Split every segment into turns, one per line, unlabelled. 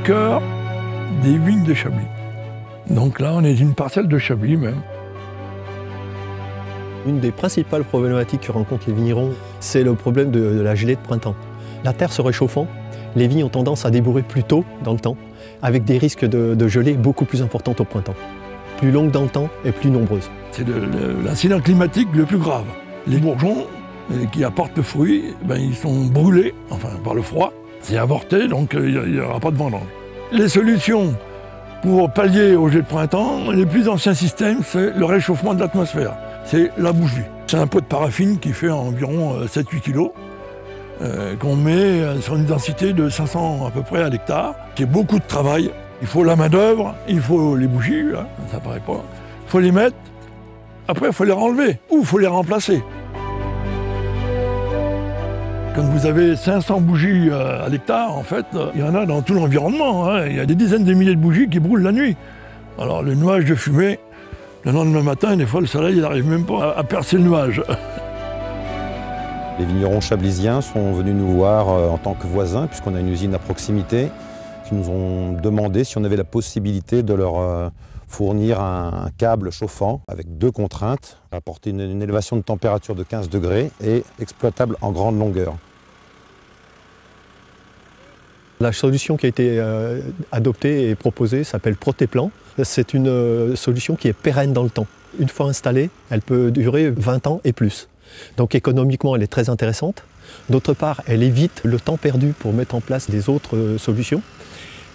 cœur des vignes de Chablis. Donc là, on est une parcelle de Chablis même.
Une des principales problématiques que rencontrent les vignerons, c'est le problème de la gelée de printemps. La terre se réchauffant, les vignes ont tendance à débourrer plus tôt dans le temps, avec des risques de gelée beaucoup plus importantes au printemps. Plus longues dans le temps et plus nombreuses.
C'est l'incident climatique le plus grave. Les bourgeons qui apportent le fruit, ils sont brûlés, par le froid. C'est avorté, donc il n'y aura pas de vendange. Les solutions pour pallier au jet de printemps, les plus anciens systèmes, c'est le réchauffement de l'atmosphère. C'est la bougie. C'est un pot de paraffine qui fait environ 7-8 kg, qu'on met sur une densité de 500 à peu près à l'hectare. C'est beaucoup de travail. Il faut la main-d'œuvre, il faut les bougies, là, ça paraît pas. Il faut les mettre, après il faut les renlever, ou il faut les remplacer. Quand vous avez 500 bougies à l'hectare, en fait, il y en a dans tout l'environnement. Hein. Il y a des dizaines de milliers de bougies qui brûlent la nuit. Alors le nuage de fumée, le lendemain matin, des fois le soleil n'arrive même pas à percer le nuage.
Les vignerons chablisiens sont venus nous voir en tant que voisins, puisqu'on a une usine à proximité, qui nous ont demandé si on avait la possibilité de leur fournir un câble chauffant avec 2 contraintes, apporter une élévation de température de 15 degrés et exploitable en grande longueur.
La solution qui a été adoptée et proposée s'appelle Protéplan. C'est une solution qui est pérenne dans le temps. Une fois installée, elle peut durer 20 ans et plus. Donc économiquement, elle est très intéressante. D'autre part, elle évite le temps perdu pour mettre en place des autres solutions.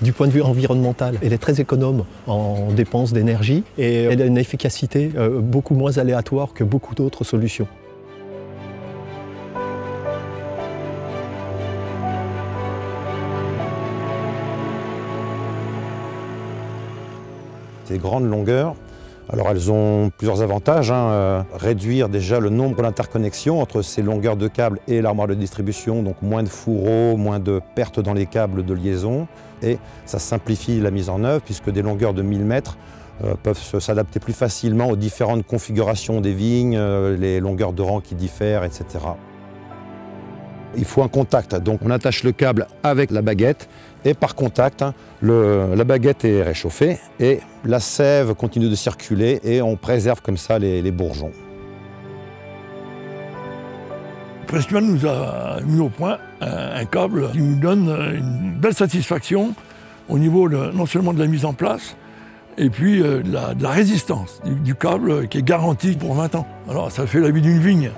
Du point de vue environnemental, elle est très économe en dépenses d'énergie et elle a une efficacité beaucoup moins aléatoire que beaucoup d'autres solutions.
Ces grandes longueurs, alors elles ont plusieurs avantages. Réduire déjà le nombre d'interconnexions entre ces longueurs de câbles et l'armoire de distribution, donc moins de fourreaux, moins de pertes dans les câbles de liaison. Et ça simplifie la mise en œuvre puisque des longueurs de 1000 mètres peuvent s'adapter plus facilement aux différentes configurations des vignes, les longueurs de rang qui diffèrent, etc. Il faut un contact, donc on attache le câble avec la baguette et par contact, la baguette est réchauffée et la sève continue de circuler et on préserve comme ça les bourgeons.
Pressman nous a mis au point un câble qui nous donne une belle satisfaction au niveau non seulement de la mise en place, et puis de la résistance du câble qui est garantie pour 20 ans. Alors ça fait la vie d'une vigne.